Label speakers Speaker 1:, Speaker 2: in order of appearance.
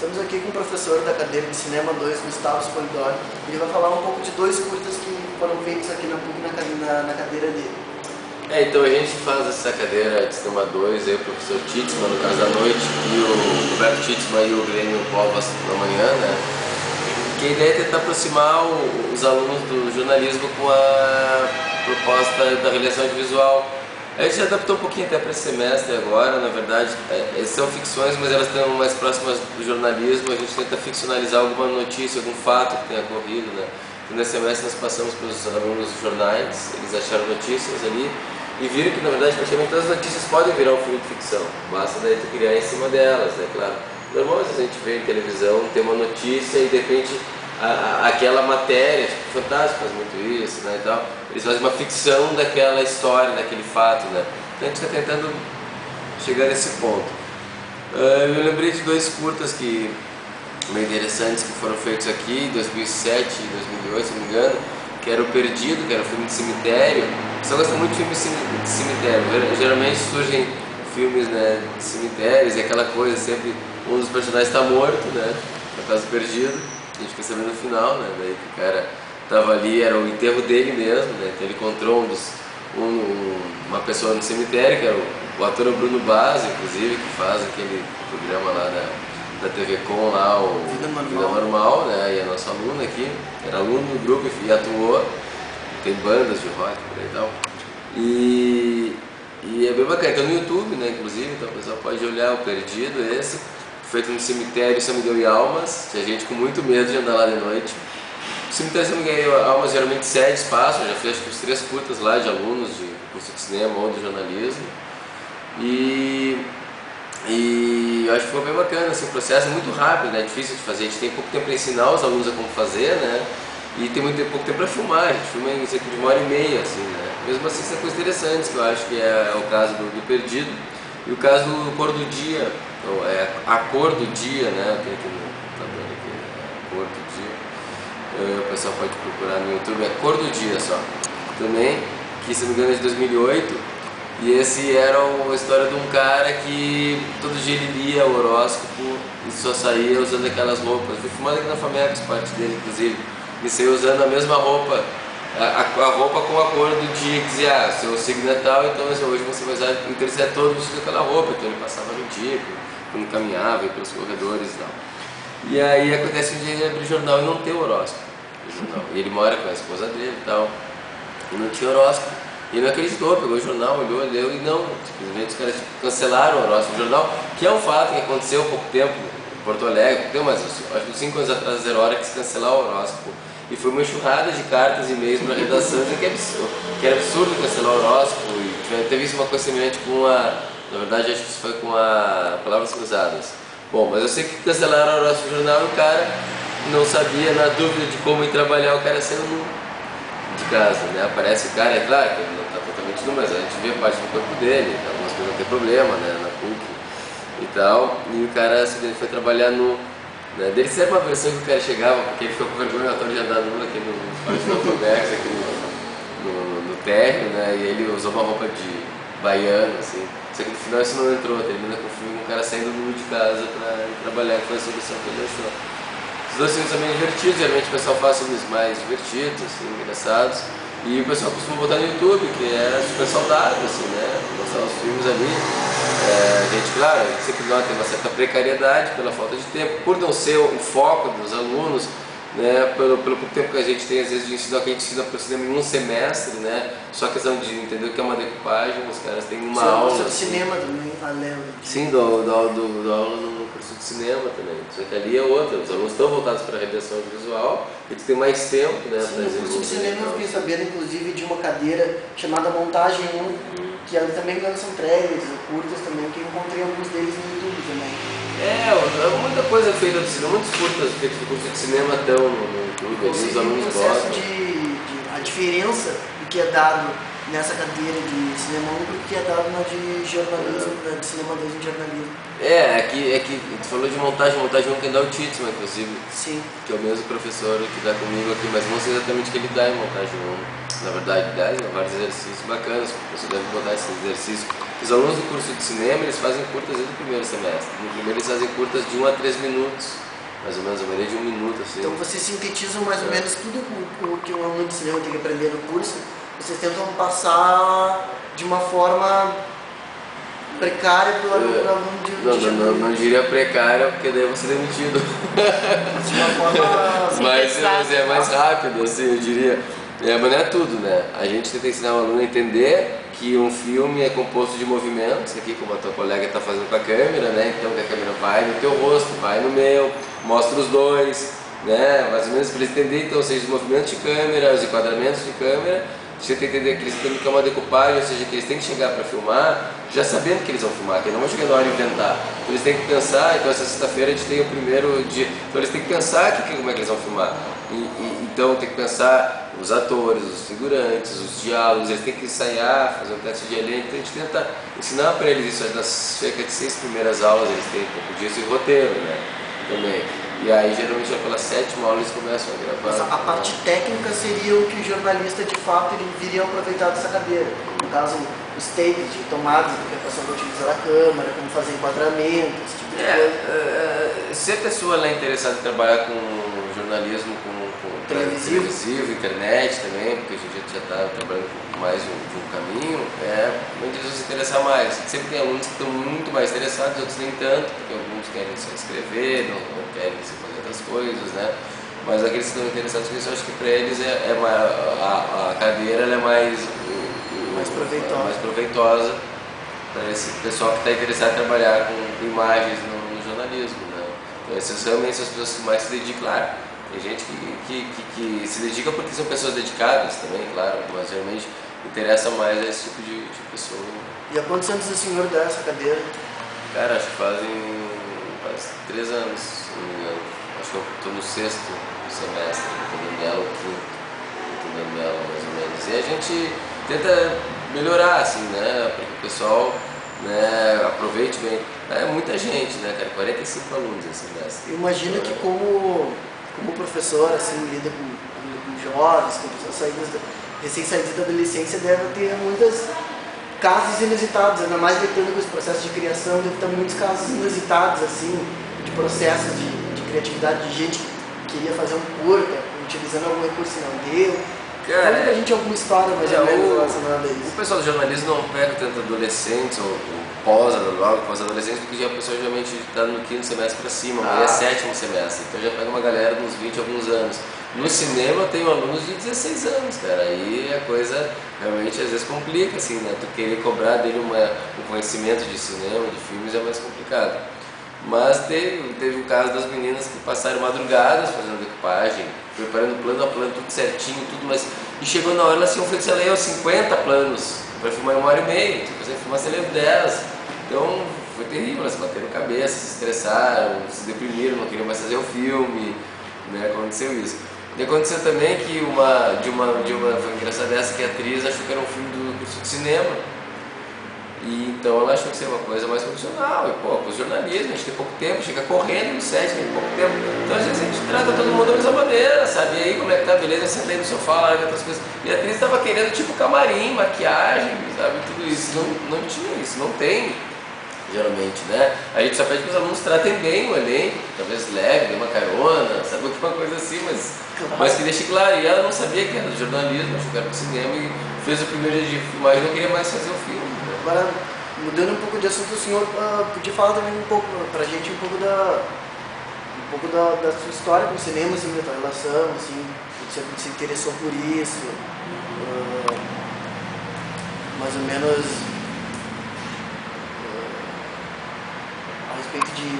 Speaker 1: Estamos aqui com o professor da cadeira de Cinema 2, Gustavo Spolidoro. Ele vai falar um pouco de dois curtas que foram feitos aqui na PUC na cadeira dele.
Speaker 2: Então a gente faz essa cadeira de Cinema 2, eu e o professor Titzman no caso da noite, e o Roberto Titzman e o Grêmio Povas na manhã, né? Que a ideia é tentar aproximar os alunos do jornalismo com a proposta da realização audiovisual. A gente adaptou um pouquinho até para esse semestre agora, na verdade, são ficções, mas elas estão mais próximas do jornalismo. A gente tenta ficcionalizar alguma notícia, algum fato que tenha ocorrido, né? Então, nesse semestre nós passamos para os alunos dos jornais, eles acharam notícias ali e viram que, na verdade, praticamente todas as notícias podem virar um filme de ficção, basta daí tu criar em cima delas, né? Claro, normalmente a gente vê em televisão, tem uma notícia e de repente aquela matéria, tipo Fantástico faz muito isso, né, e tal, eles fazem uma ficção daquela história, daquele fato, né, então a gente está tentando chegar nesse ponto. Eu lembrei de dois curtas que meio interessantes que foram feitos aqui em 2007 e 2008, se não me engano, que era o Perdido, que era um filme de cemitério. Eu só gosto muito de filmes de cemitério, geralmente surgem filmes, né, de cemitérios e aquela coisa, sempre um dos personagens está morto, né, no caso Perdido. A gente fica sabendo no final, né? Daí que o cara tava ali, era o enterro dele mesmo, né? Então ele encontrou uma pessoa no cemitério, que era o ator Bruno Baz, inclusive, que faz aquele programa lá da TV Com, lá, o Vida Normal, né? E é nosso aluno aqui, era aluno do grupo e atuou, tem bandas de rock por aí e tal. E é bem bacana, então no YouTube, né? Inclusive, então o pessoal pode olhar o Perdido, esse. Feito no cemitério São Miguel e Almas, tinha gente com muito medo de andar lá de noite. O cemitério São Miguel e Almas geralmente cede espaço, eu já fiz acho que os 3 curtas lá de alunos de curso de cinema ou de jornalismo. E eu acho que foi bem bacana, assim, o processo é muito rápido, né? É difícil de fazer, a gente tem pouco tempo para ensinar os alunos a como fazer, né? E tem pouco tempo para filmar, a gente filma em cerca de 1h30, assim, né? Mesmo assim são coisas interessantes, que eu acho que é o caso do Perdido. E o caso do Cor do Dia, A Cor do Dia, né? Tem aqui no computador aqui, A Cor do Dia. O pessoal pode procurar no YouTube, é Cor do Dia só. Também, que se não me engano é de 2008. E esse era a história de um cara que todo dia ele lia o horóscopo e só saía usando aquelas roupas. Fui filmado aqui na Famecos, parte dele inclusive. E saiu usando a mesma roupa. A roupa com a cor do dia, que dizia, seu signo é tal, então hoje você vai usar, então ele todo vestido com aquela roupa, então ele passava no dia, quando caminhava, ia pelos corredores e tal. E aí acontece que um dia ele abre o jornal e não tem horóscopo no jornal, e ele mora com a esposa dele e tal, e não tinha horóscopo, e ele não acreditou, pegou o jornal, olhou, leu e não, simplesmente os caras cancelaram o horóscopo do jornal, que é um fato que aconteceu há pouco tempo em Porto Alegre, mas acho que 5 anos atrás, 0 hora, que se cancelar o horóscopo. E foi uma enxurrada de cartas e e-mails para a redação dizendo que era absurdo cancelar o horóscopo. E teve isso uma coisa semelhante com na verdade acho que isso foi com a Palavras Cruzadas. Bom, mas eu sei que cancelaram o horóscopo do jornal e o cara não sabia, na dúvida de como ir trabalhar, o cara saiu de casa, né? Aparece o cara, é claro que ele não está totalmente nu, mas a gente vê parte do corpo dele, algumas coisas não tem problema, né? Na PUC e tal. E o cara ele foi trabalhar Dele sempre uma versão que o cara chegava, porque ele ficou com vergonha de andar nu aqui no espaço do Alfabex, aqui no térreo, né? E ele usou uma roupa de baiano, assim. Só que no final isso não entrou, termina com o filme com o cara saindo nu de casa para ir trabalhar, que foi a solução que ele achou. Os dois filmes também divertidos, geralmente o pessoal faz filmes mais divertidos, assim, engraçados. E o pessoal costuma botar no YouTube, que é super saudável, assim, né? Mostrar os filmes ali. A gente, claro, a gente sempre nota tem uma certa precariedade pela falta de tempo, por não ser o foco dos alunos, né? Pelo pouco tempo que a gente tem, às vezes, de ensinar, que a gente ensina para o cinema em um semestre, né? Só questão de entender o que é uma decupagem, os caras têm uma aula.
Speaker 1: Sobre cinema também, valeu.
Speaker 2: Sim, do aula no curso de cinema também. Só que ali é outra, os alunos estão voltados para a redação audiovisual e tu tem mais tempo, né?
Speaker 1: Sim, no curso de cinema eu fiquei sabendo, inclusive, de uma cadeira chamada Montagem 1, que ali também lançam trailers, curtas também, que eu encontrei alguns deles no YouTube também.
Speaker 2: Muita coisa feita do cinema, muitos curtas feitos do curso de cinema estão no YouTube, ali os alunos gostam.
Speaker 1: A diferença do que é dado nessa cadeira de cinema 1 do que é dado na de jornalismo, na de cinema 2 em jornalismo.
Speaker 2: É que tu falou de montagem 1 quem dá é o Titzman, inclusive.
Speaker 1: Sim.
Speaker 2: Que é o mesmo professor que dá comigo aqui, mas não sei exatamente o que ele dá em montagem 1. Na verdade, dá vários exercícios bacanas, você deve botar esse exercício, Os alunos do curso de cinema, eles fazem curtas desde o primeiro semestre. No primeiro eles fazem curtas de 1 a 3 minutos, mais ou menos, a maioria de 1 minuto, assim.
Speaker 1: Então vocês sintetizam mais ou menos tudo o que um aluno de cinema tem que aprender no curso, vocês tentam passar de uma forma precária para o aluno de
Speaker 2: não diria precária, porque daí eu vou ser demitido.
Speaker 1: De uma forma
Speaker 2: mas é mais rápido, assim, eu diria. Mas não é tudo, né? A gente tenta ensinar o aluno a entender que um filme é composto de movimentos, aqui como a tua colega está fazendo com a câmera, né? Então que a câmera vai no teu rosto, vai no meu, mostra os dois, né? Mais ou menos para eles entenderem, então, seja os movimentos de câmera, os enquadramentos de câmera, você tem que entender que eles têm que ter uma decupagem, ou seja, que eles têm que chegar para filmar já sabendo que eles vão filmar, que eles não vão chegar na hora de inventar. Então eles têm que pensar, então essa sexta-feira a gente tem o primeiro dia, então eles têm que pensar como é que eles vão filmar. Então tem que pensar os atores, os figurantes, os diálogos, eles têm que ensaiar, fazer um teste de elenco, então a gente tenta ensinar para eles isso, nas cerca de 6 primeiras aulas eles têm um pouco disso e roteiro, né, também. E aí geralmente já pela 7ª aula eles começam a gravar.
Speaker 1: Mas a parte técnica seria o que o jornalista de fato ele viria aproveitar dessa cadeira. No caso, os tapes de tomadas, porque a pessoa vai utilizar a câmera, como fazer enquadramento, esse tipo de coisa.
Speaker 2: Se a pessoa é interessada em trabalhar com jornalismo, com televisivo, internet também, porque a gente já está trabalhando com mais de um caminho, onde eles vão se interessar mais. Sempre tem alunos que estão muito mais interessados, outros nem tanto, porque alguns querem só escrever, não querem se fazer outras coisas, né? Mas aqueles que estão interessados com isso, eu acho que para eles a cadeira ela é mais proveitosa para esse pessoal que está interessado em trabalhar com imagens no jornalismo, né? Então essas realmente são as pessoas que mais se dedicam, claro. Tem gente que se dedica porque são pessoas dedicadas também, claro, mas realmente interessa mais a esse tipo de pessoa.
Speaker 1: E há quantos anos o senhor dá essa cadeira?
Speaker 2: Cara, acho que faz 3 anos, se não me engano. Acho que eu estou no 6º semestre, estou dando ela, o 5º, estou dando ela mais ou menos. E a gente tenta melhorar, assim, né, para que o pessoal, né, aproveite bem. É muita gente, né, cara, 45 alunos esse semestre.
Speaker 1: Imagina que como professor, assim, lida com jovens, com pessoas recém-saídas da adolescência, deve ter muitos casos inusitados, ainda mais lidando com esse processo de criação, deve ter muitos casos inusitados, assim, de processos de criatividade, de gente que queria fazer um curta, utilizando algum recurso e não deu. Conta pra gente alguma história mais ou menos relacionada a isso.
Speaker 2: O pessoal do jornalismo não pega tanto adolescentes ou pós-adolescentes, porque já o pessoal geralmente está no 5º semestre para cima, é 7º semestre, então já pega uma galera de uns 20 alguns anos. No cinema eu tenho alunos de 16 anos, cara, aí a coisa realmente às vezes complica, assim, né? Tu querer cobrar dele um conhecimento de cinema, de filmes é mais complicado. Mas teve o caso das meninas que passaram madrugadas fazendo decupagem, preparando plano a plano, tudo certinho, tudo, mas... E chegou na hora, elas tinham feito, sei lá, 50 planos para filmar em 1h30, tipo, você filmar, você lembra delas. Então, foi terrível, elas bateram cabeça, se estressaram, se deprimiram, não queriam mais fazer o filme, né, aconteceu isso. E aconteceu também que foi engraçado essa, que a atriz achou que era um filme do curso de cinema. E então ela achou que seria uma coisa mais profissional, e pô, com o jornalismo, a gente tem pouco tempo, chega correndo no set, tem pouco tempo, então às vezes a gente trata todo mundo da mesma maneira, sabe? E aí como é que tá, beleza, senta aí no sofá, larga outras coisas. E a atriz estava querendo tipo camarim, maquiagem, sabe? Tudo isso, não tinha isso, não tem, geralmente, né? A gente só pede que os alunos tratem bem o elenco, talvez leve, dê uma carona, sabe? Alguma coisa assim, mas que deixe claro. E ela não sabia que era do jornalismo, achou que era do cinema e fez o primeiro dia de filmagem e não queria mais fazer o filme.
Speaker 1: Agora, mudando um pouco de assunto, o senhor podia falar também um pouco pra gente um pouco da sua história com o cinema, assim, da tua relação, assim, você se interessou por isso, mais ou menos a respeito de